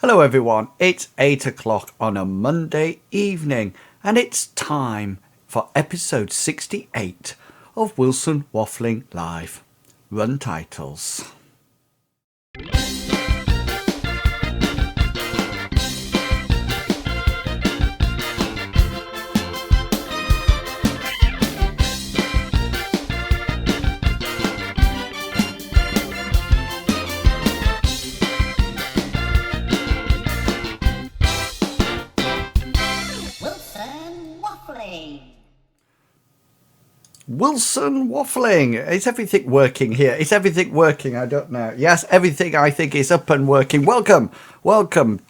Hello everyone, it's 8 o'clock on a Monday evening and it's time for episode 68 of Wilson Waffling Live. Run titles. Wilson Waffling. Is everything working here? Is everything working? I don't know. Yes, everything I think is up and working. Welcome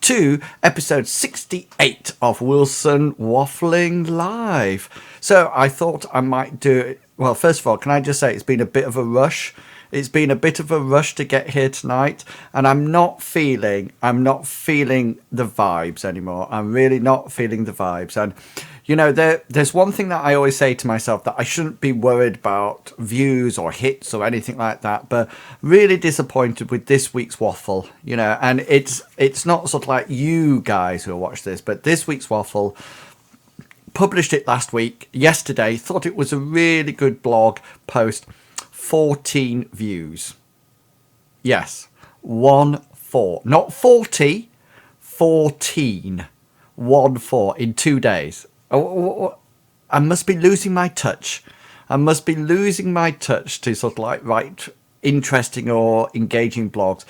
to episode 68 of Wilson Waffling Live. So I thought I might do it. Well, first of all, can I just say it's been a bit of a rush. It's been a bit of a rush to get here tonight, and I'm not feeling the vibes anymore. I'm really not feeling the vibes. And you know, there's one thing that I always say to myself, that I shouldn't be worried about views or hits or anything like that, but really disappointed with this week's waffle, you know. And it's not sort of like you guys who watch this, but this week's waffle, published it last week, yesterday, thought it was a really good blog post. 14 views. Yes, 1-4, not 40, 14, 1-4 in 2 days. I must be losing my touch. I must be losing my touch to sort of like write interesting or engaging blogs.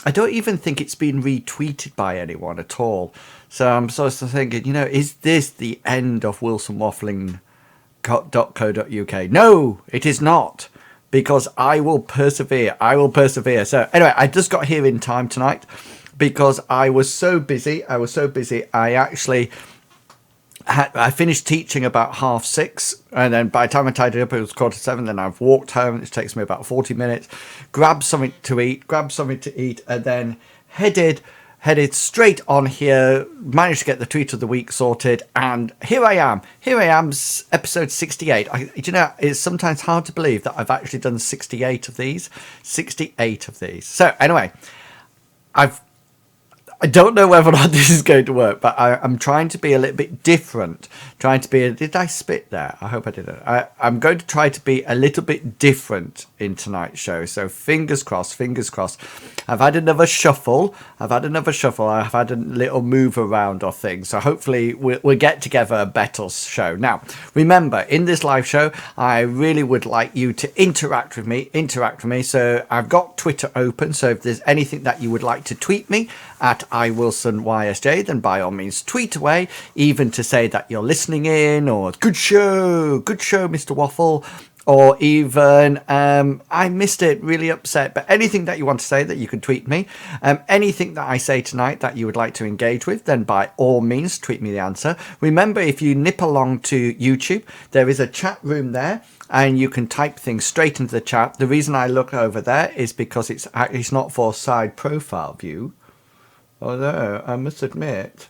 I don't even think it's been retweeted by anyone at all. So I'm sort of thinking, you know, is this the end of wilsonwaffling.co.uk? No, it is not. Because I will persevere. So anyway, I just got here in time tonight because I was so busy. I actually I finished teaching about 6:30, and then by the time I tidied up, it was 7:15. Then I've walked home. It takes me about 40 minutes. Grabbed something to eat, and then headed straight on here, managed to get the tweet of the week sorted, and here I am, episode 68. You know, it's sometimes hard to believe that I've actually done 68 of these. So anyway, I don't know whether or not this is going to work, but I'm trying to be a little bit different. Did I spit there? I hope I didn't. I'm going to try to be a little bit different in tonight's show. So fingers crossed. I've had another shuffle. I've had a little move around or thing. So hopefully we'll get together a better show. Now, remember, in this live show, I really would like you to interact with me. So I've got Twitter open. So if there's anything that you would like to tweet me at iWilsonYSJ, then by all means tweet away, even to say that you're listening in, or good show Mr. Waffle, or even I missed it, really upset. But anything that you want to say, that you can tweet me. Anything that I say tonight that you would like to engage with, then by all means tweet me the answer. Remember, if you nip along to YouTube, there is a chat room there, and you can type things straight into the chat. The reason I look over there is because it's not for side profile view. Although I must admit,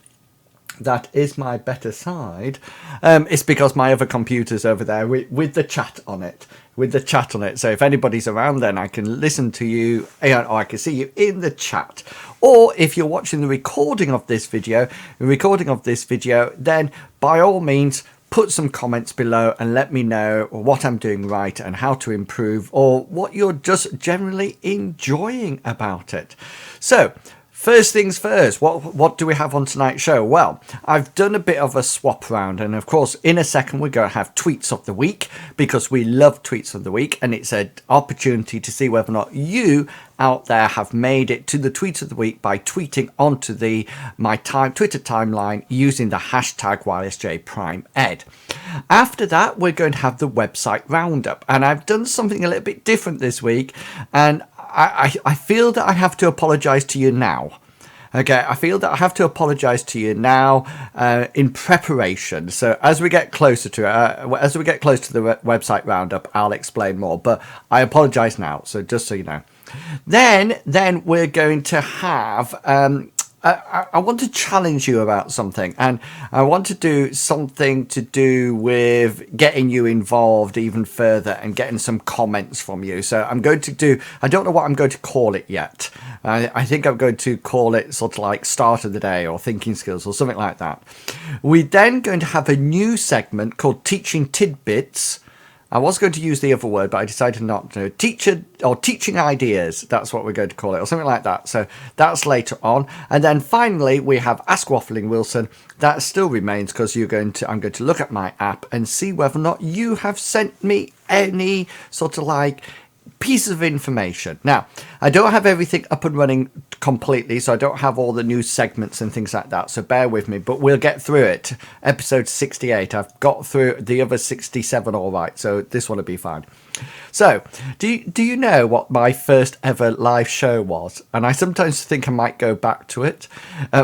that is my better side. It's because my other computer's over there with the chat on it. So if anybody's around, then I can listen to you, or I can see you in the chat. Or if you're watching the recording of this video, then by all means, put some comments below and let me know what I'm doing right and how to improve, or what you're just generally enjoying about it. So, first things first, what do we have on tonight's show? Well, I've done a bit of a swap round, and of course, in a second, we're going to have tweets of the week, because we love tweets of the week, and it's an opportunity to see whether or not you out there have made it to the tweet of the week by tweeting onto my Twitter timeline using the hashtag YSJPrimeEd. After that, we're going to have the website roundup, and I've done something a little bit different this week, and I feel that I have to apologise to you now. Okay, I feel that I have to apologise to you now in preparation. So as we get closer to the website roundup, I'll explain more. But I apologise now. So just so you know. Then we're going to have I want to challenge you about something, and I want to do something to do with getting you involved even further and getting some comments from you. So I'm going to do, I don't know what I'm going to call it yet. I think I'm going to call it sort of like start of the day or thinking skills or something like that. We're then going to have a new segment called teaching tidbits. I was going to use the other word, but I decided not to. Teacher or teaching ideas, that's what we're going to call it, or something like that. So that's later on. And then finally, we have Ask Waffling Wilson. That still remains because I'm going to look at my app and see whether or not you have sent me any sort of like pieces of information. Now, I don't have everything up and running completely, so I don't have all the new segments and things like that, so bear with me, but we'll get through it. Episode 68, I've got through the other 67 all right, so this one will be fine. So, do you know what my first ever live show was? And I sometimes think I might go back to it.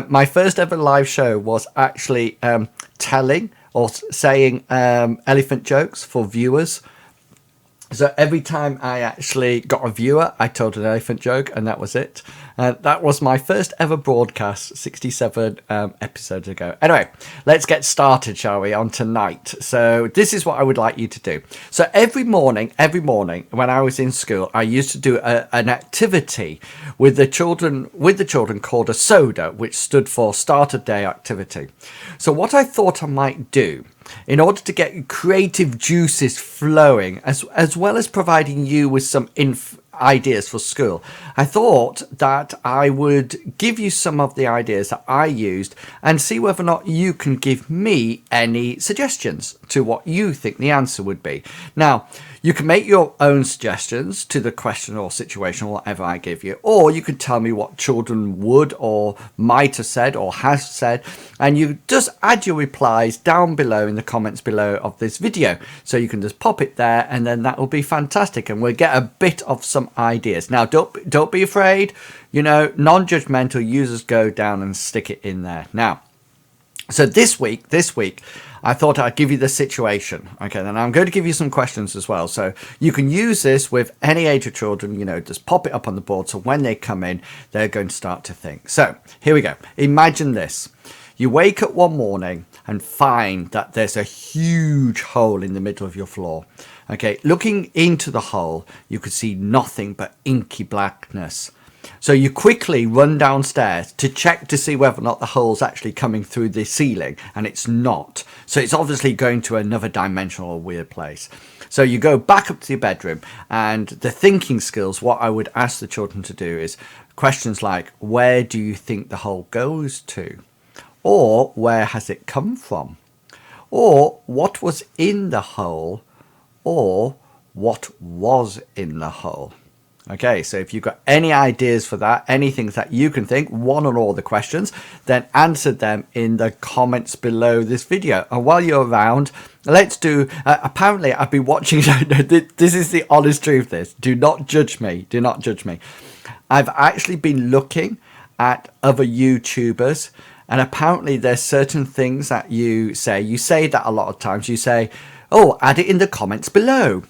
My first ever live show was actually telling or saying elephant jokes for viewers. So every time I actually got a viewer, I told an elephant joke, and that was it. That was my first ever broadcast 67 episodes ago. Anyway, let's get started, shall we, on tonight. So this is what I would like you to do. So every morning when I was in school, I used to do an activity with the children called a SODA, which stood for Start of Day Activity. So what I thought I might do, in order to get creative juices flowing, as well as providing you with some ideas for school, I thought that I would give you some of the ideas that I used and see whether or not you can give me any suggestions to what you think the answer would be. Now, you can make your own suggestions to the question or situation or whatever I give you, or you can tell me what children would or might have said or has said, and you just add your replies down below in the comments below of this video. So you can just pop it there, and then that will be fantastic, and we'll get a bit of some ideas. Now, don't be afraid, non-judgmental users, go down and stick it in there. Now, so this week, I thought I'd give you the situation. Okay, then I'm going to give you some questions as well. So you can use this with any age of children, just pop it up on the board. So when they come in, they're going to start to think. So here we go. Imagine this. You wake up one morning and find that there's a huge hole in the middle of your floor. Okay, looking into the hole, you could see nothing but inky blackness. So you quickly run downstairs to check to see whether or not the hole's actually coming through the ceiling, and it's not. So it's obviously going to another dimension or weird place. So you go back up to your bedroom, and the thinking skills, what I would ask the children to do is questions like, where do you think the hole goes to? Or where has it come from? Or what was in the hole? Or what was in the hole? Okay, so if you've got any ideas for that, anything that you can think, one or all the questions, then answer them in the comments below this video. And while you're around, let's do, apparently I've been watching, this is the honest truth, this, do not judge me, do not judge me. I've actually been looking at other YouTubers, and apparently there's certain things that you say that a lot of times, you say, oh, add it in the comments below.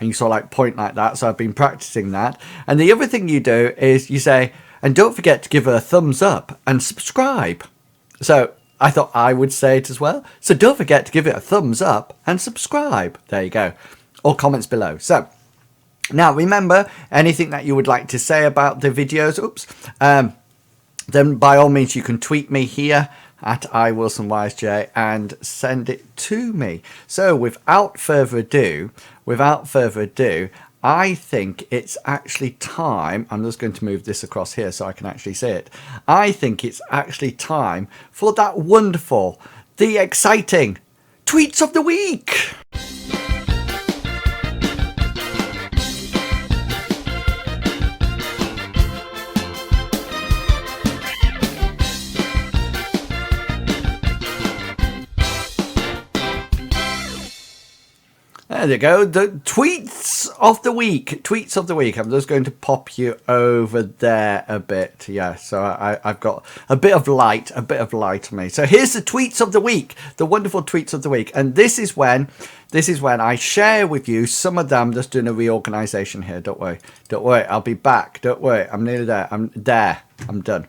And you sort of like point like that. So I've been practicing that. And the other thing you do is you say, and don't forget to give her a thumbs up and subscribe. So I thought I would say it as well. So don't forget to give it a thumbs up and subscribe. There you go. Or comments below. So now remember, anything that you would like to say about the videos, then by all means you can tweet me here at iWilsonYSJ and send it to me. So without further ado, I think it's actually time, I'm just going to move this across here so I can actually see it. I think it's actually time for that wonderful, the exciting Tweets of the Week. There you go. The tweets of the week. Tweets of the week. I'm just going to pop you over there a bit. Yeah, so I've got a bit of light on me. So here's the tweets of the week. The wonderful tweets of the week. And this is when I share with you some of them. I'm just doing a reorganization here. Don't worry. I'll be back. Don't worry. I'm nearly there. I'm done.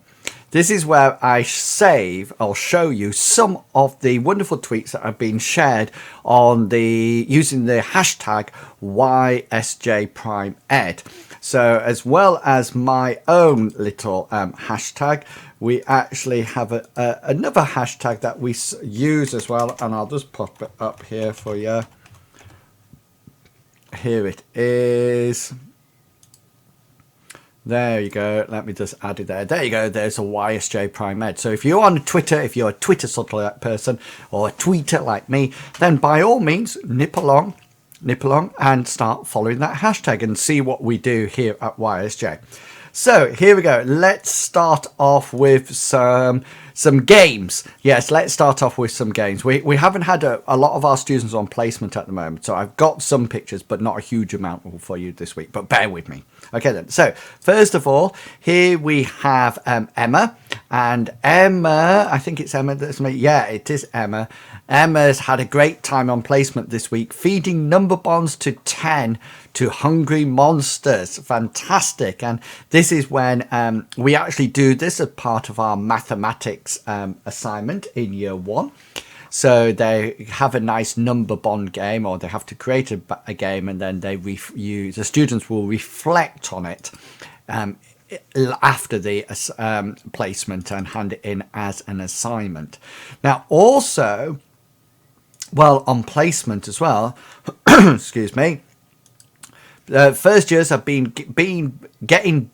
This is where I save or show you some of the wonderful tweets that have been shared on the using the hashtag YSJPrimeEd. So as well as my own little hashtag, we actually have another hashtag that we use as well, and I'll just pop it up here for you. Here it is. There you go. Let me just add it there. There you go. There's a YSJ Prime Ed. So if you're on Twitter, if you're a Twitter sort of person or a tweeter like me, then by all means, nip along and start following that hashtag and see what we do here at YSJ. So here we go. Let's start off with some games. Yes, let's start off with some games. We haven't had a lot of our students on placement at the moment, so I've got some pictures, but not a huge amount for you this week, but bear with me. Okay then, so first of all, here we have Emma, and Emma, I think it's Emma that's me. Yeah, it is Emma. Emma's had a great time on placement this week, feeding number bonds to 10 to hungry monsters. Fantastic. And this is when we actually do this as part of our mathematics assignment in year 1. So they have a nice number bond game, or they have to create a game, and then the students will reflect on it after the placement and hand it in as an assignment. Now also, well, on placement as well, excuse me, first years have been getting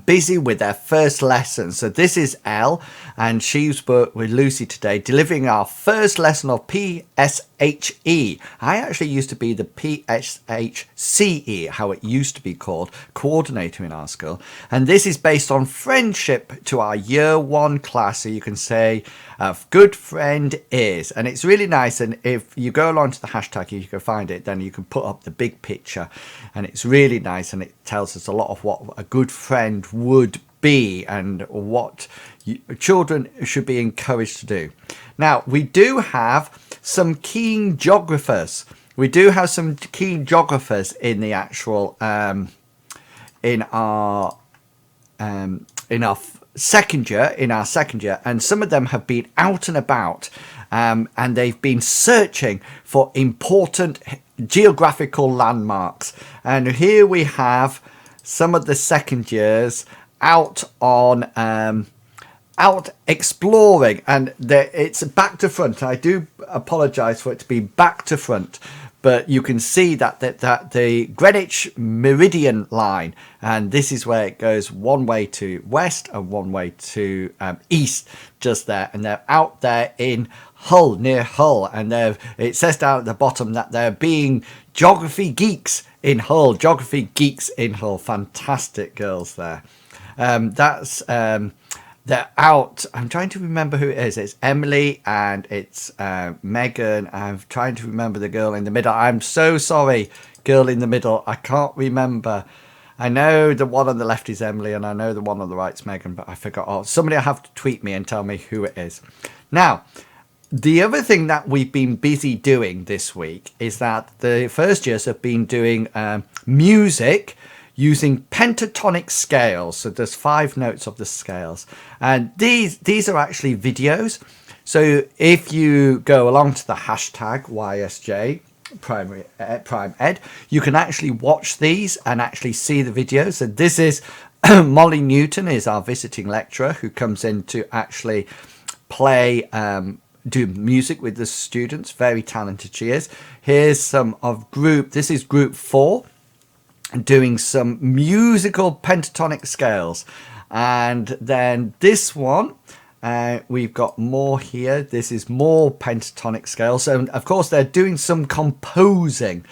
busy with their first lesson. So this is Elle, and she's worked with Lucy today, delivering our first lesson of PSHE. I actually used to be the PSHCE, how it used to be called, coordinator in our school. And this is based on friendship to our year 1 class. So you can say, a good friend is. And it's really nice. And if you go along to the hashtag, if you can find it, then you can put up the big picture. And it's really nice. And it tells us a lot of what a good friend would be and what children should be encouraged to do. Now, we do have some keen geographers. We do have some keen geographers in the actual in our second year, and some of them have been out and about, and they've been searching for important geographical landmarks. And here we have some of the second years out exploring, and it's back to front. I do apologize for it to be back to front, but you can see that the Greenwich Meridian line, and this is where it goes one way to west and one way to east, just there. And they're out there in Hull, near Hull, and it says down at the bottom that they're being geography geeks in Hull. Geography geeks in Hull. Fantastic girls there. They're out. I'm trying to remember who it is. It's Emily and it's Megan. I'm trying to remember the girl in the middle. I'm so sorry, girl in the middle. I can't remember. I know the one on the left is Emily, and I know the one on the right is Megan, but I forgot. Oh, somebody will have to tweet me and tell me who it is. Now, the other thing that we've been busy doing this week is that the first years have been doing music using pentatonic scales. So there's 5 notes of the scales, and these are actually videos. So if you go along to the hashtag YSJ Prime Ed, you can actually watch these and actually see the videos. So this is Molly Newton is our visiting lecturer who comes in to actually play do music with the students. Very talented she is. Here's some of this is group 4 doing some musical pentatonic scales. And then this one, we've got more here. This is more pentatonic scales. So of course they're doing some composing.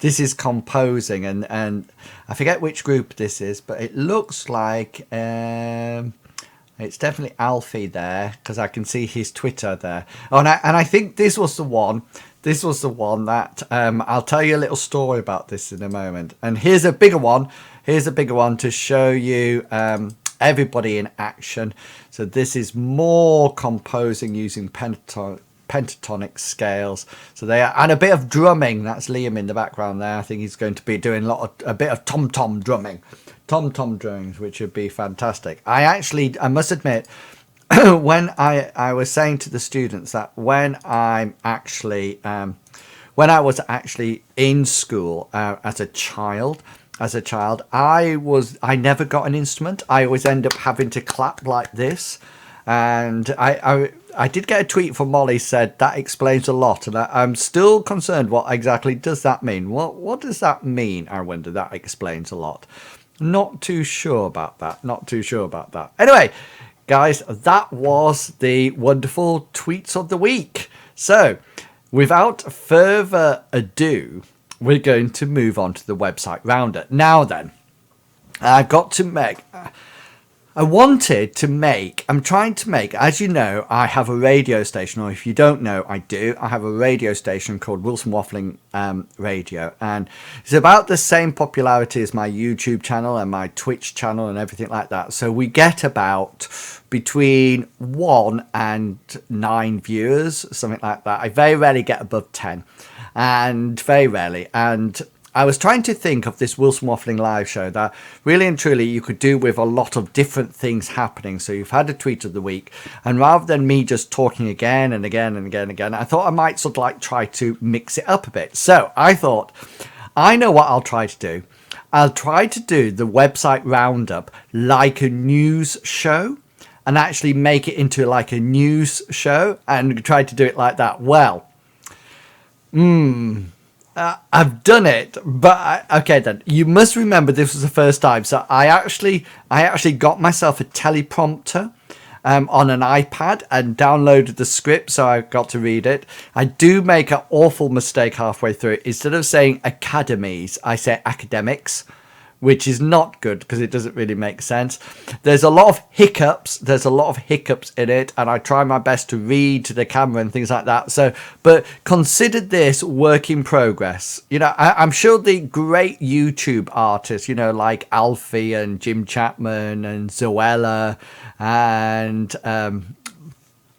This is composing, and I forget which group this is, but it looks like it's definitely Alfie there, because I can see his Twitter there. Oh, and I think this was the one. This was the one that I'll tell you a little story about this in a moment. And here's a bigger one. Here's a bigger one to show you everybody in action. So this is more composing using pentatonic scales. So they are, and a bit of drumming. That's Liam in the background there. I think he's going to be doing a bit of tom-tom drumming. Tom-tom drumming, which would be fantastic. I must admit, when I was saying to the students that when I'm actually when I was actually in school as a child, I never got an instrument. I always end up having to clap like this, and I did get a tweet from Molly said that explains a lot, and I'm still concerned. What exactly does that mean? What does that mean? I wonder. That explains a lot. Not too sure about that. Not too sure about that. Anyway, guys, that was the wonderful tweets of the week. So, without further ado, we're going to move on to the website rounder. Now then, I'm trying to make, as you know, I have a radio station, or if you don't know, I have a radio station called Wilson Waffling Radio, and it's about the same popularity as my YouTube channel and my Twitch channel and everything like that. So we get about between 1 and 9 viewers, something like that. I very rarely get above 10, and very rarely, and I was trying to think of this Wilson Waffling live show that really and truly you could do with a lot of different things happening. So you've had a tweet of the week, and rather than me just talking again and again and again and again, I thought I might sort of like try to mix it up a bit. So I thought, I know what I'll try to do. I'll try to do the website roundup like a news show, and actually make it into like a news show and try to do it like that. Well, I've done it, but okay then. You must remember this was the first time, so I actually got myself a teleprompter on an iPad and downloaded the script, so I got to read it. I do make an awful mistake halfway through it. Instead of saying academies, I say academics, which is not good because it doesn't really make sense. There's a lot of hiccups. In it, and I try my best to read to the camera and things like that. So, but consider this work in progress. You know, I'm sure the great YouTube artists, you know, like Alfie and Jim Chapman and Zoella and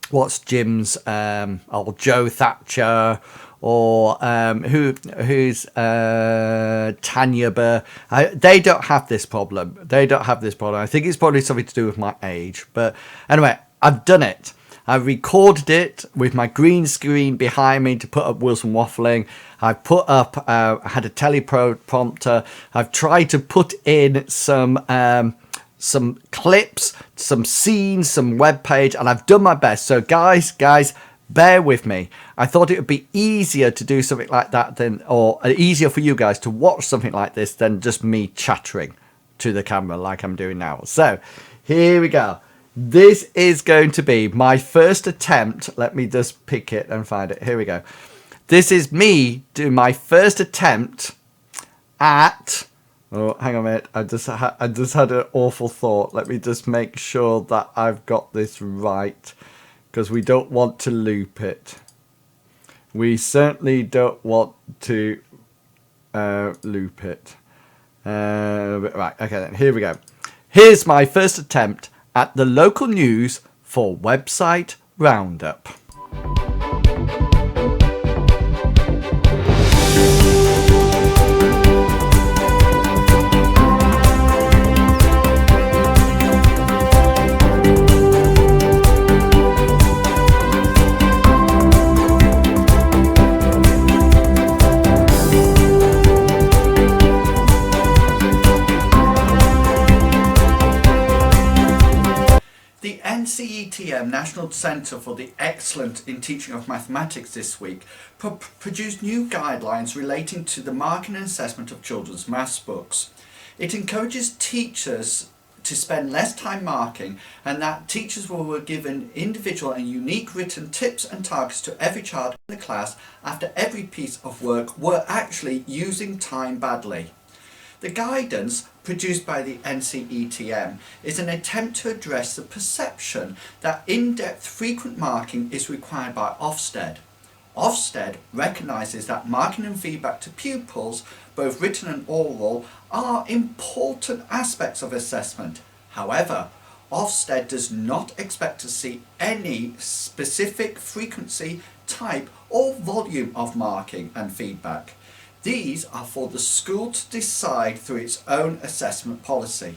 what's Jim's Joe Thatcher, or who's Tanya Burr. They don't have this problem. I think it's probably something to do with my age. But anyway, I've done it. I recorded it with my green screen behind me to put up Wilson Waffling. I've put up, I had a teleprompter. I've tried to put in some clips, some scenes, some web page, and I've done my best. So guys, bear with me. I thought it would be easier to do something like that or easier for you guys to watch something like this than just me chattering to the camera like I'm doing now. So here we go. This is going to be my first attempt. Let me just pick it and find it. Here we go. This is me doing my first attempt at... Oh, hang on a minute. I just had an awful thought. Let me just make sure that I've got this right, because we don't want to loop it. We certainly don't want to loop it. Right, okay then, here we go. Here's my first attempt at the local news for website roundup. The NCETM, National Centre for the Excellence in Teaching of Mathematics, this week produced new guidelines relating to the marking and assessment of children's maths books. It encourages teachers to spend less time marking, and that teachers were given individual and unique written tips and targets to every child in the class after every piece of work were actually using time badly. The guidance produced by the NCETM is an attempt to address the perception that in-depth frequent marking is required by Ofsted. Ofsted recognises that marking and feedback to pupils, both written and oral, are important aspects of assessment. However, Ofsted does not expect to see any specific frequency, type or volume of marking and feedback. These are for the school to decide through its own assessment policy.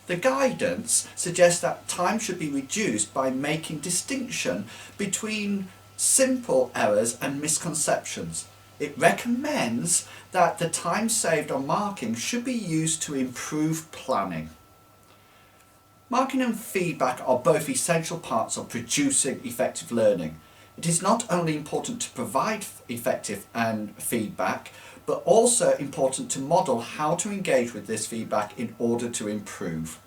The guidance suggests that time should be reduced by making distinction between simple errors and misconceptions. It recommends that the time saved on marking should be used to improve planning. Marking and feedback are both essential parts of producing effective learning. It is not only important to provide effective and feedback, but also important to model how to engage with this feedback in order to improve.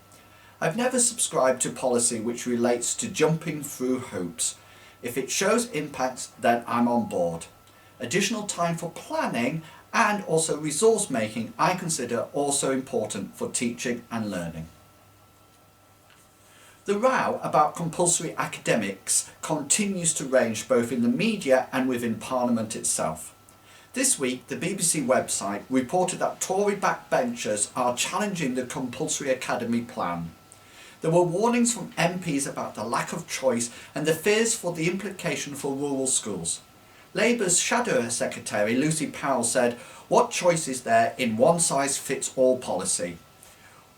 I've never subscribed to policy which relates to jumping through hoops. If it shows impact, then I'm on board. Additional time for planning and also resource making I consider also important for teaching and learning. The row about compulsory academics continues to range both in the media and within Parliament itself. This week, the BBC website reported that Tory backbenchers are challenging the compulsory academy plan. There were warnings from MPs about the lack of choice and the fears for the implication for rural schools. Labour's Shadow Secretary Lucy Powell said, "What choice is there in one-size-fits-all policy?"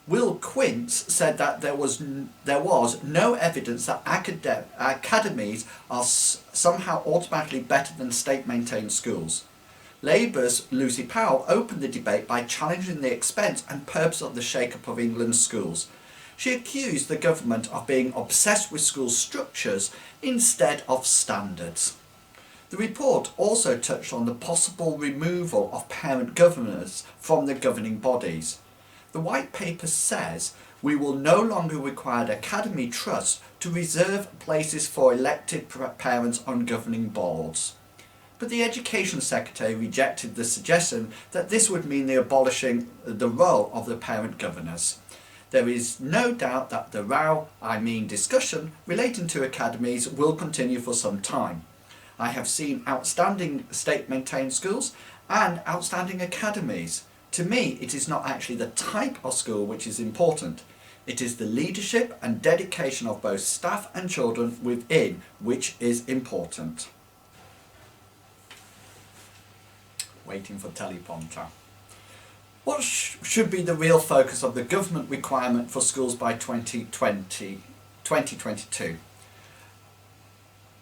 Will Quince said that there was no evidence that academies are somehow automatically better than state-maintained schools. Labour's Lucy Powell opened the debate by challenging the expense and purpose of the shake-up of England's schools. She accused the government of being obsessed with school structures instead of standards. The report also touched on the possible removal of parent governors from the governing bodies. The White Paper says we will no longer require academy trusts to reserve places for elected parents on governing boards. But the Education Secretary rejected the suggestion that this would mean the abolishing the role of the parent governors. There is no doubt that the discussion relating to academies will continue for some time. I have seen outstanding state-maintained schools and outstanding academies. To me, it is not actually the type of school which is important. It is the leadership and dedication of both staff and children within which is important. Waiting for teleprompter. What should be the real focus of the government requirement for schools by 2022?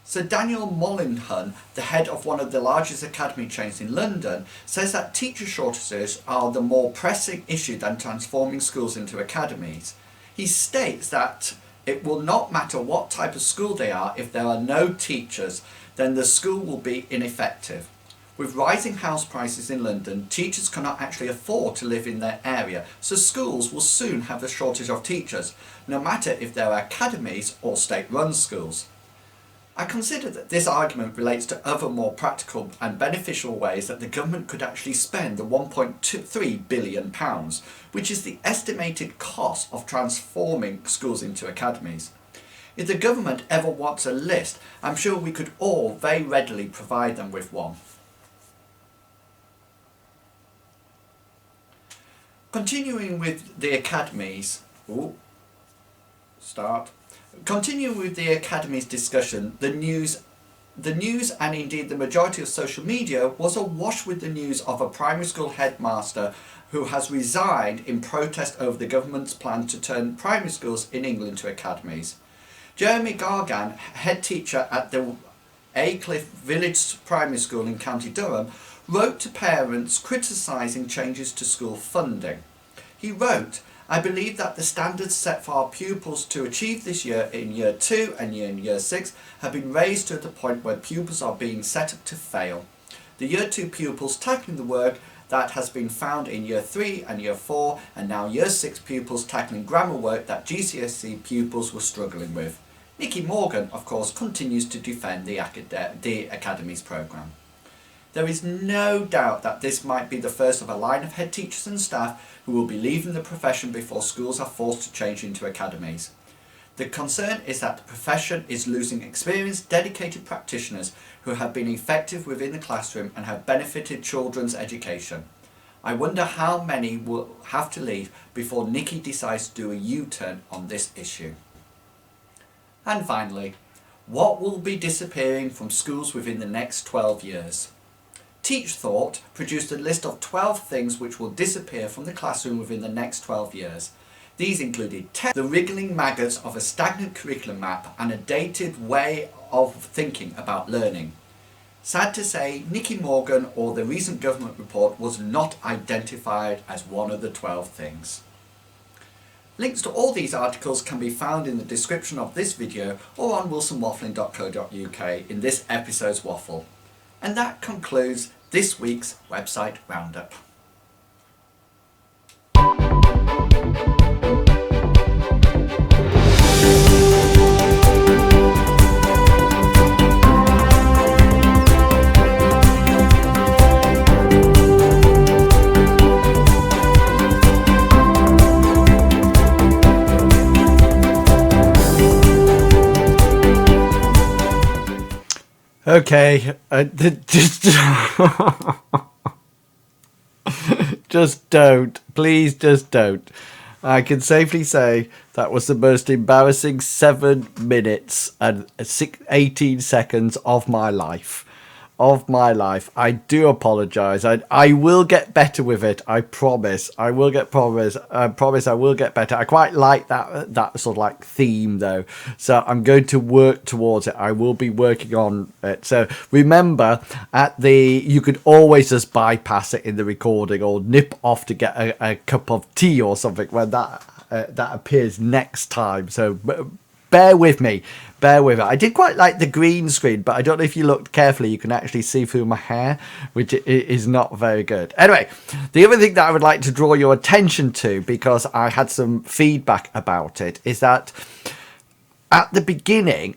Sir Daniel Molinghun, the head of one of the largest academy chains in London, says that teacher shortages are the more pressing issue than transforming schools into academies. He states that it will not matter what type of school they are, if there are no teachers, then the school will be ineffective. With rising house prices in London, teachers cannot actually afford to live in their area, so schools will soon have a shortage of teachers, no matter if they are academies or state-run schools. I consider that this argument relates to other more practical and beneficial ways that the government could actually spend the £1.3 billion, which is the estimated cost of transforming schools into academies. If the government ever wants a list, I'm sure we could all very readily provide them with one. Continuing with the academies, Continuing with the Academy's discussion, the news and indeed the majority of social media was awash with the news of a primary school headmaster who has resigned in protest over the government's plan to turn primary schools in England to academies. Jeremy Gargan, head teacher at the Aycliffe Village Primary School in County Durham, wrote to parents criticising changes to school funding. He wrote, "I believe that the standards set for our pupils to achieve this year in Year 2 and in Year 6 have been raised to the point where pupils are being set up to fail. The Year 2 pupils tackling the work that has been found in Year 3 and Year 4, and now Year 6 pupils tackling grammar work that GCSE pupils were struggling with." Nicky Morgan, of course, continues to defend the Academy's programme. There is no doubt that this might be the first of a line of head teachers and staff who will be leaving the profession before schools are forced to change into academies. The concern is that the profession is losing experienced, dedicated practitioners who have been effective within the classroom and have benefited children's education. I wonder how many will have to leave before Nicky decides to do a U-turn on this issue. And finally, what will be disappearing from schools within the next 12 years? Teach Thought produced a list of 12 things which will disappear from the classroom within the next 12 years. These included the wriggling maggots of a stagnant curriculum map and a dated way of thinking about learning. Sad to say, Nicky Morgan or the recent government report was not identified as one of the 12 things. Links to all these articles can be found in the description of this video or on wilsonwaffling.co.uk in this episode's waffle. And that concludes this week's website roundup. Okay, just don't. Please just don't. I can safely say that was the most embarrassing 7 minutes and 18 seconds of my life. I do apologize. I will get better with it. I promise. I promise I will get better. I quite like that sort of like theme though. So I'm going to work towards it. I will be working on it. So remember, you could always just bypass it in the recording or nip off to get a cup of tea or something when that appears next time. So bear with me. I did quite like the green screen, but I don't know if you looked carefully, you can actually see through my hair, which is not very good. Anyway, the other thing that I would like to draw your attention to, because I had some feedback about it, is that at the beginning,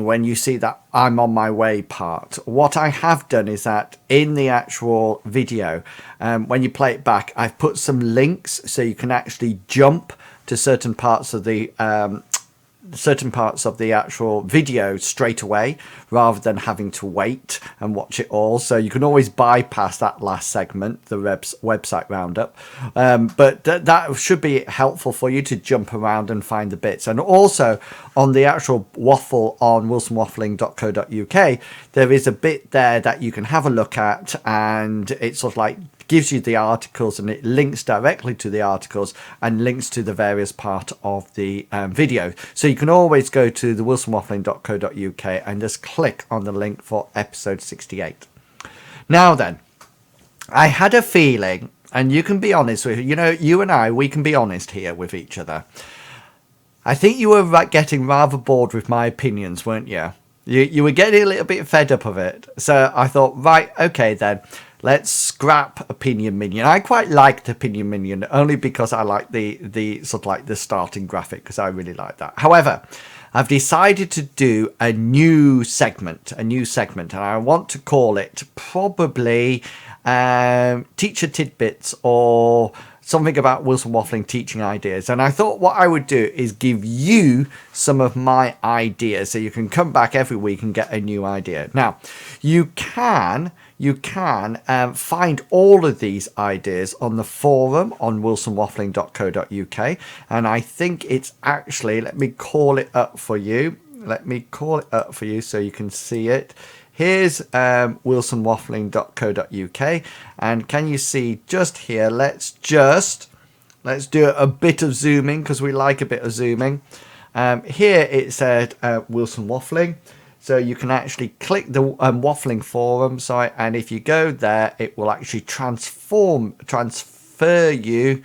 when you see that I'm on my way part, what I have done is that in the actual video, when you play it back, I've put some links so you can actually jump to certain parts of the actual video straight away rather than having to wait and watch it all. So you can always bypass that last segment, the website roundup, but that should be helpful for you to jump around and find the bits. And also on the actual waffle on wilsonwaffling.co.uk, there is a bit there that you can have a look at, and it's sort of like gives you the articles, and it links directly to the articles and links to the various part of the video. So you can always go to the wilsonwaffling.co.uk and just click on the link for episode 68. Now then, I had a feeling, and you can be honest with you and I, we can be honest here with each other. I think you were getting rather bored with my opinions, weren't you? You were getting a little bit fed up of it. So I thought, right, okay then, let's scrap Opinion Minion. I quite liked Opinion Minion only because I like the sort of like the starting graphic, because I really like that. However, I've decided to do a new segment, and I want to call it probably Teacher Tidbits or something about Wilson Waffling teaching ideas. And I thought what I would do is give you some of my ideas so you can come back every week and get a new idea. Now, you can find all of these ideas on the forum on wilsonwaffling.co.uk, and I think it's actually, let me call it up for you so you can see it. Here's wilsonwaffling.co.uk, and can you see just here, let's do a bit of zooming because we like a bit of zooming. Here it said Wilson Waffling. So you can actually click the waffling forum site, and if you go there, it will actually transfer you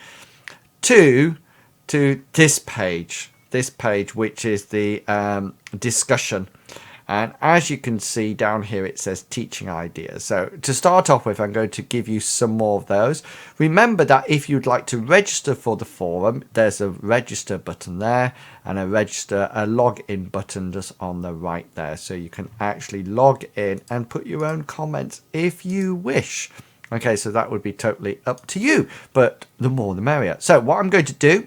to this page, which is the discussion. And as you can see down here, it says teaching ideas. So to start off with, I'm going to give you some more of those. Remember that if you'd like to register for the forum, there's a register button there and a login button just on the right there. So you can actually log in and put your own comments if you wish. Okay, so that would be totally up to you, but the more the merrier. So what I'm going to do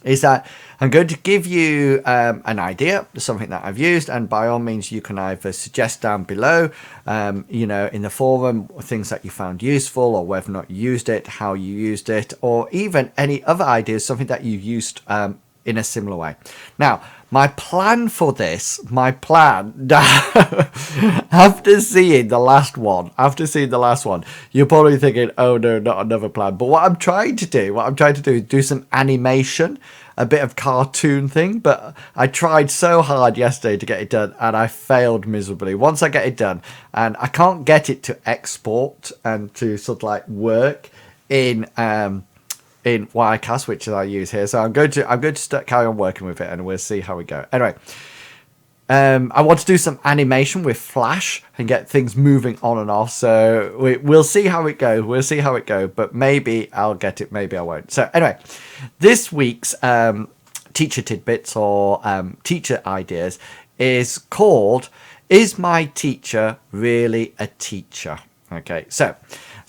is that I'm going to give you an idea, something that I've used, and by all means you can either suggest down below, in the forum, things that you found useful, or whether or not you used it, how you used it, or even any other ideas, something that you've used in a similar way. Now, my plan for this, after seeing the last one, you're probably thinking, oh no, not another plan. But what I'm trying to do is do some animation, a bit of cartoon thing. But I tried so hard yesterday to get it done, and I failed miserably. Once I get it done, and I can't get it to export and to sort of like work in Wirecast, which I use here. So I'm going to carry on working with it, and we'll see how we go. Anyway, I want to do some animation with Flash and get things moving on and off. So we'll see how it goes. But maybe I'll get it, maybe I won't. So anyway, this week's teacher tidbits or teacher ideas is called "Is My Teacher Really a Teacher?" Okay, so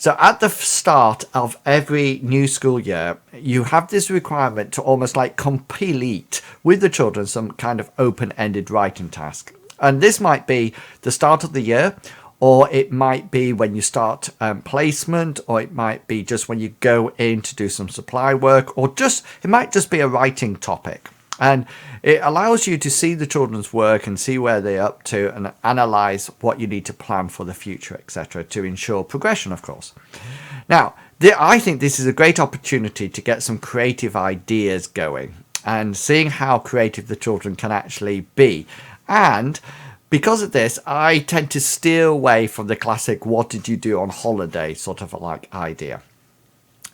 at the start of every new school year, you have this requirement to almost like complete with the children some kind of open-ended writing task. And this might be the start of the year, or it might be when you start placement, or it might be just when you go in to do some supply work, or it might just be a writing topic. And it allows you to see the children's work and see where they're up to and analyze what you need to plan for the future, etc., to ensure progression, of course. Now, I think this is a great opportunity to get some creative ideas going and seeing how creative the children can actually be. And because of this, I tend to steer away from the classic "what did you do on holiday" sort of like idea.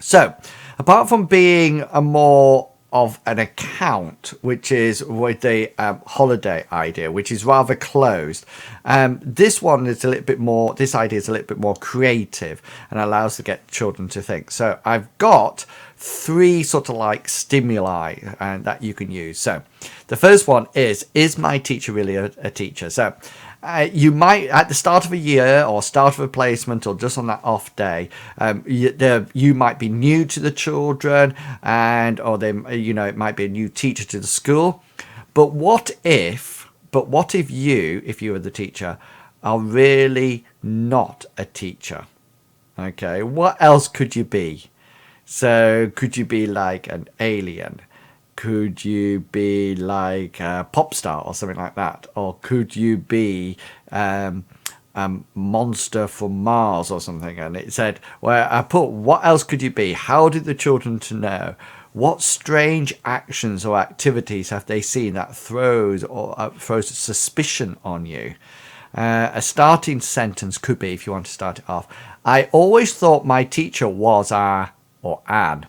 So, apart from being a more of an account, which is with the holiday idea, which is rather closed. This idea is a little bit more creative and allows to get children to think. So I've got 3 sort of like stimuli that you can use. So the first one is my teacher really a teacher? So you might, at the start of a year or start of a placement or just on that off day, you might be new to the children, or it might be a new teacher to the school. But what if you, if you were the teacher, are really not a teacher? Okay, what else could you be? So could you be like an alien? Could you be like a pop star or something like that? Or could you be a monster from Mars or something? And it said, well, I put, what else could you be? How did the children to know? What strange actions or activities have they seen that throws suspicion on you? A starting sentence could be, if you want to start it off, I always thought my teacher was or an,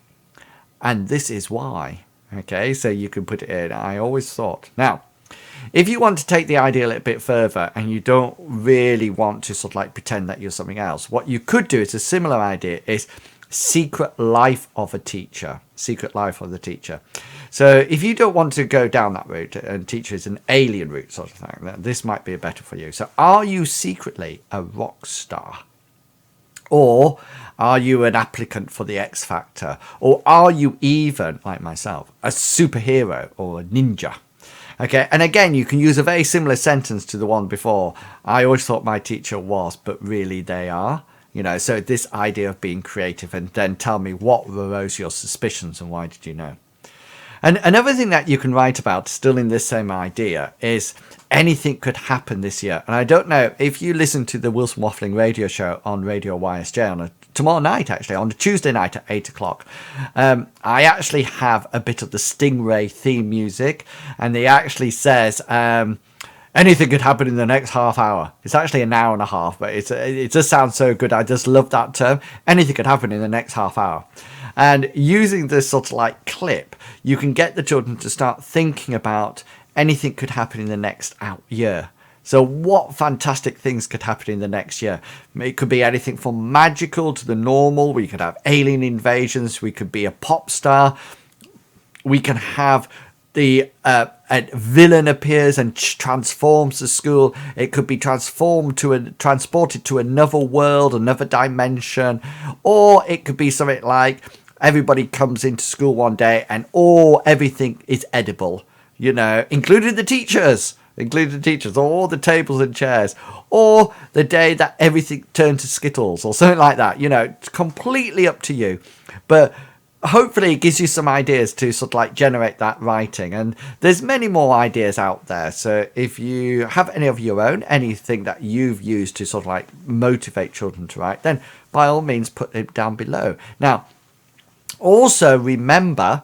and this is why. Okay, so you can put it in, I always thought. Now, if you want to take the idea a little bit further and you don't really want to sort of like pretend that you're something else, what you could do is a similar idea is secret life of a teacher. Secret life of the teacher. So if you don't want to go down that route and teacher is an alien route sort of thing, then this might be better for you. So are you secretly a rock star? Or are you an applicant for the X Factor? Or are you even, like myself, a superhero or a ninja? Okay, and again, you can use a very similar sentence to the one before. I always thought my teacher was, but really they are. So this idea of being creative, and then tell me what arose your suspicions and why did you know? And another thing that you can write about, still in this same idea, is anything could happen this year. And I don't know if you listen to the Wilson Waffling radio show on Radio YSJ tomorrow night, actually, on a Tuesday night at 8 o'clock. I actually have a bit of the Stingray theme music, and they actually says anything could happen in the next half hour. It's actually an hour and a half, but it just sounds so good. I just love that term. Anything could happen in the next half hour. And using this sort of like clip, you can get the children to start thinking about anything could happen in the next year. So what fantastic things could happen in the next year? It could be anything from magical to the normal. We could have alien invasions. We could be a pop star. We can have a villain appears and transforms the school. It could be transported to another world, another dimension. Or it could be something like everybody comes into school one day and everything is edible, including the teachers. All the tables and chairs, or the day that everything turned to Skittles or something like that. It's completely up to you. But hopefully it gives you some ideas to sort of like generate that writing. And there's many more ideas out there. So if you have any of your own, anything that you've used to sort of like motivate children to write, then by all means put it down below. Now, also remember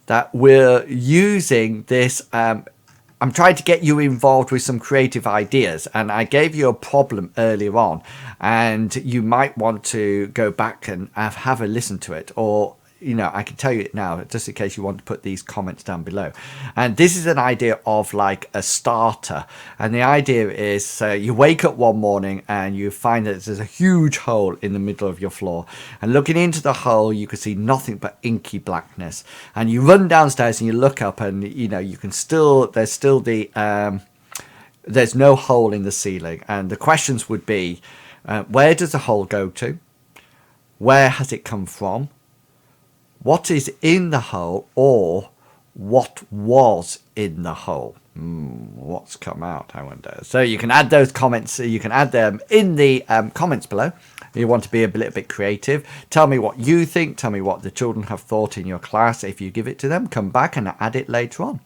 that we're using this. I'm trying to get you involved with some creative ideas, and I gave you a problem earlier on, and you might want to go back and have a listen to it, or I can tell you it now just in case you want to put these comments down below. And this is an idea of like a starter, and the idea is you wake up one morning and you find that there's a huge hole in the middle of your floor, and looking into the hole you can see nothing but inky blackness, and you run downstairs and you look up, and you can still there's no hole in the ceiling, and the questions would be where does the hole go to, where has it come from, what is in the hole, or what was in the hole? What's come out, I wonder. So you can add those comments. You can add them in the comments below. If you want to be a little bit creative, tell me what you think. Tell me what the children have thought in your class. If you give it to them, come back and add it later on.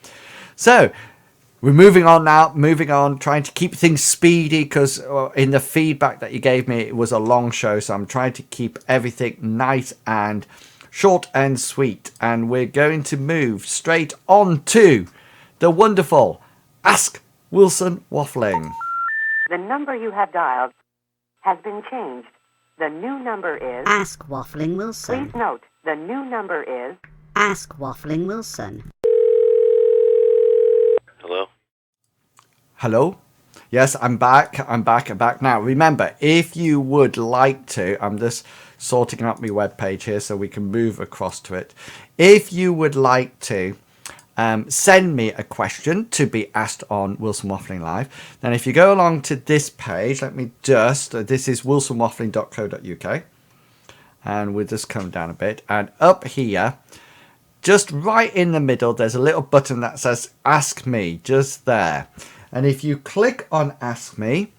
So we're moving on now, trying to keep things speedy, because in the feedback that you gave me, it was a long show. So I'm trying to keep everything nice and short and sweet, and we're going to move straight on to the wonderful Ask Wilson Waffling. The number you have dialed has been changed. The new number is Ask Waffling Wilson. Please note, the new number is Ask Waffling Wilson. Hello? Yes, I'm back. I'm back now. Remember, if you would like to, I'm just sorting out my webpage here so we can move across to it. If you would like to send me a question to be asked on Wilson Waffling Live, then if you go along to this page, this is wilsonwaffling.co.uk, and we'll just come down a bit, and up here, just right in the middle, there's a little button that says Ask Me, just there. And if you click on Ask Me,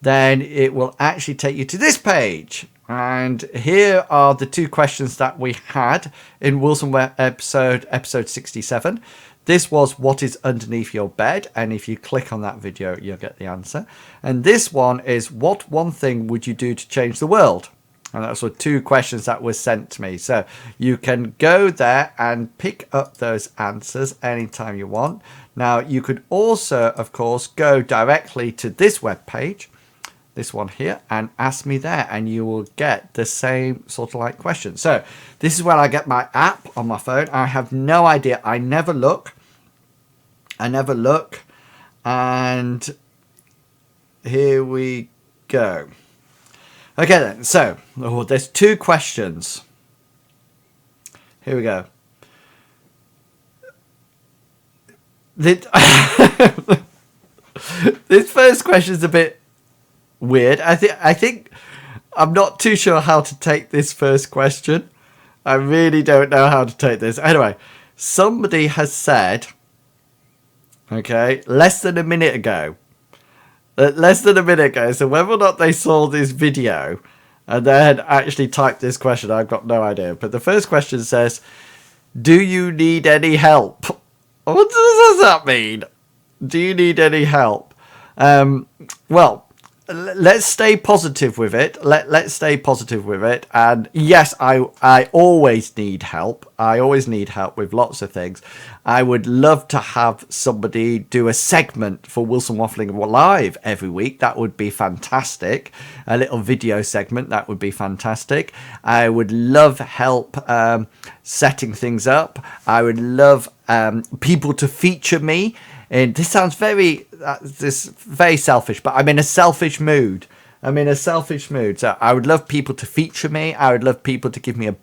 then it will actually take you to this page. And here are the two questions that we had in Wilson episode 67. This was what is underneath your bed. And if you click on that video, you'll get the answer. And this one is, what one thing would you do to change the world? And that's were two questions that were sent to me. So you can go there and pick up those answers anytime you want. Now, you could also, of course, go directly to this web page, this one here, and ask me there, and you will get the same sort of like question. So this is where I get my app on my phone. I have no idea. I never look. And here we go. Okay then, so there's two questions. Here we go. This first question is a bit weird. I think I'm not too sure how to take this first question. I really don't know how to take this. Anyway, somebody has said, okay, less than a minute ago. So whether or not they saw this video and then actually typed this question, I've got no idea. But the first question says, do you need any help? What does that mean? Do you need any help? Well, let's stay positive with it. Let's stay positive with it. And yes, I always need help. I always need help with lots of things. I would love to have somebody do a segment for Wilson Waffling Live every week. That would be fantastic. A little video segment. That would be fantastic. I would love help setting things up. I would love people to feature me. And this sounds very selfish, but I'm in a selfish mood. So I would love people to feature me. I would love people to give me a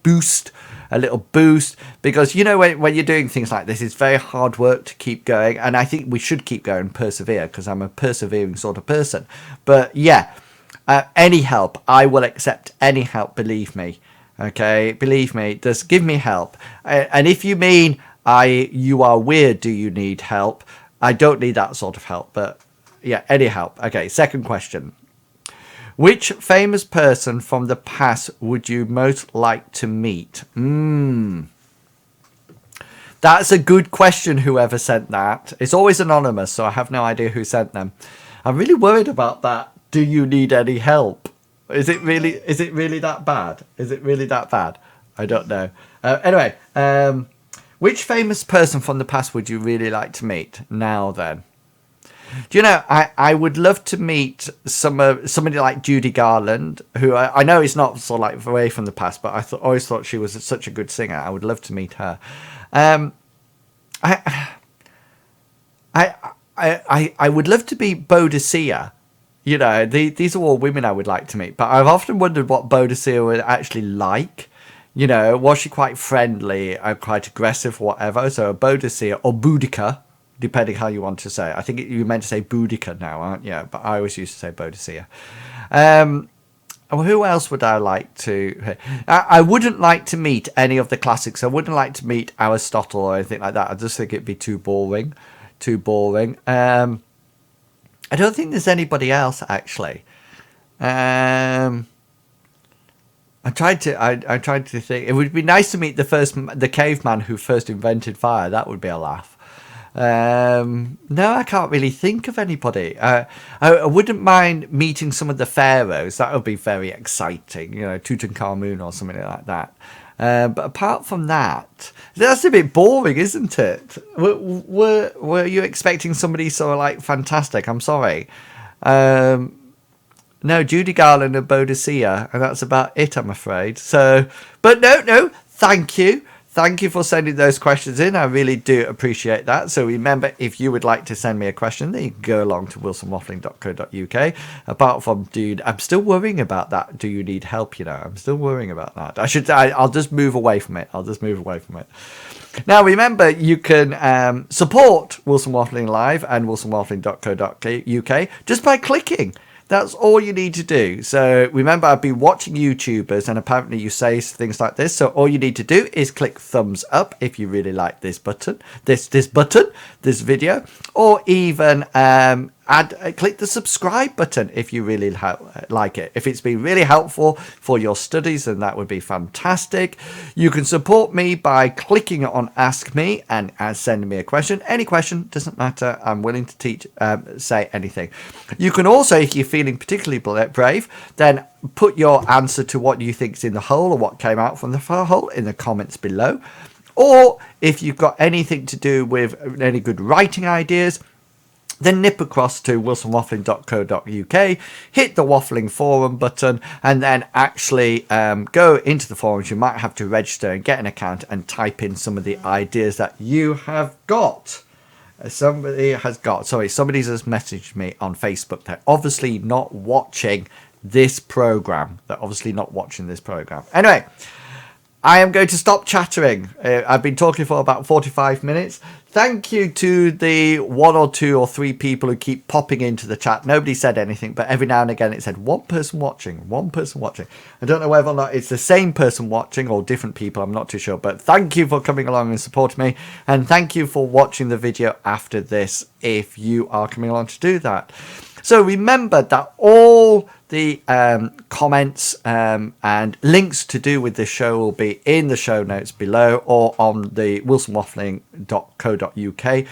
little boost, because when you're doing things like this, it's very hard work to keep going, and I think we should keep going and persevere, because I'm a persevering sort of person. But yeah, any help, I will accept any help, believe me. Okay, believe me, just give me help. And if you mean you are weird, do you need help? I don't need that sort of help, but yeah, any help. Okay, second question. Which famous person from the past would you most like to meet? That's a good question, whoever sent that. It's always anonymous, so I have no idea who sent them. I'm really worried about that. Do you need any help? Is it really that bad? Is it really that bad? I don't know. Anyway, which famous person from the past would you really like to meet? Now then. Do you know, I would love to meet somebody like Judy Garland, who I know is not sort of like away from the past, but I always thought she was such a good singer. I would love to meet her. I would love to be Bodicea. You know, these are all women I would like to meet, but I've often wondered what Bodicea would actually like. You know, was she quite friendly and quite aggressive, whatever? So Bodicea or Boudica, depending how you want to say it. I think you meant to say Boudica now, aren't you? But I always used to say Bodicea. Who else would I like to... I wouldn't like to meet any of the classics. I wouldn't like to meet Aristotle or anything like that. I just think it'd be too boring. Too boring. I don't think there's anybody else, actually. I tried to think. It would be nice to meet the caveman who first invented fire. That would be a laugh. No, I can't really think of anybody. I wouldn't mind meeting some of the pharaohs. That would be very exciting. You know, Tutankhamun or something like that. But apart from that, that's a bit boring, isn't it? Were you expecting somebody so like fantastic? I'm sorry. No, Judy Garland and Bodicea, and that's about it, I'm afraid. So, but no, thank you. Thank you for sending those questions in. I really do appreciate that. So remember, if you would like to send me a question, then you can go along to wilsonwaffling.co.uk. Apart from, dude, I'm still worrying about that. Do you need help? You know, I'm still worrying about that. I'll just move away from it. Now, remember, you can support Wilson Waffling Live and wilsonwaffling.co.uk just by clicking. That's all you need to do. So remember, I've been watching YouTubers and apparently you say things like this. So all you need to do is click thumbs up if you really like this video, or even click the subscribe button if you really like it. If it's been really helpful for your studies, then that would be fantastic. You can support me by clicking on Ask Me and sending me a question. Any question, doesn't matter. I'm willing to teach, say anything. You can also, if you're feeling particularly brave, then put your answer to what you think is in the hole or what came out from the hole in the comments below. Or if you've got anything to do with any good writing ideas, then nip across to wilsonwaffling.co.uk, hit the Waffling Forum button, and then actually go into the forums. You might have to register and get an account and type in some of the ideas that you have got. Somebody's just messaged me on Facebook. They're obviously not watching this program. Anyway, I am going to stop chattering. I've been talking for about 45 minutes. Thank you to the 1 or 2 or 3 people who keep popping into the chat. Nobody said anything, but every now and again it said one person watching. I don't know whether or not it's the same person watching or different people. I'm not too sure, but thank you for coming along and supporting me. And thank you for watching the video after this if you are coming along to do that. So remember that all the comments and links to do with this show will be in the show notes below or on the wilsonwaffling.co.uk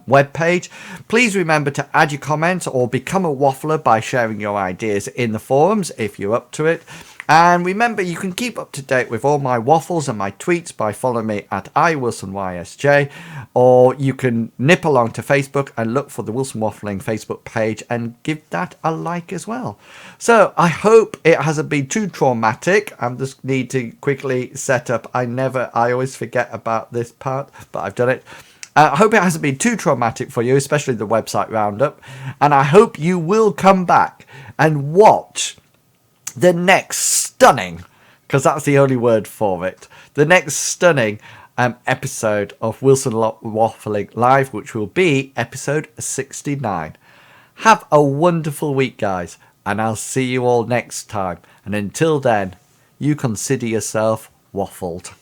webpage. Please remember to add your comments or become a waffler by sharing your ideas in the forums if you're up to it. And remember, you can keep up to date with all my waffles and my tweets by following me at iWilsonYSJ, or you can nip along to Facebook and look for the Wilson Waffling Facebook page and give that a like as well. So I hope it hasn't been too traumatic. I just need to quickly set up. I always forget about this part, but I've done it. I hope it hasn't been too traumatic for you, especially the website roundup. And I hope you will come back and watch the next stunning, because that's the only word for it, the next stunning episode of Wilson Waffling Live, which will be episode 69. Have a wonderful week, guys, and I'll see you all next time. And until then, you consider yourself waffled.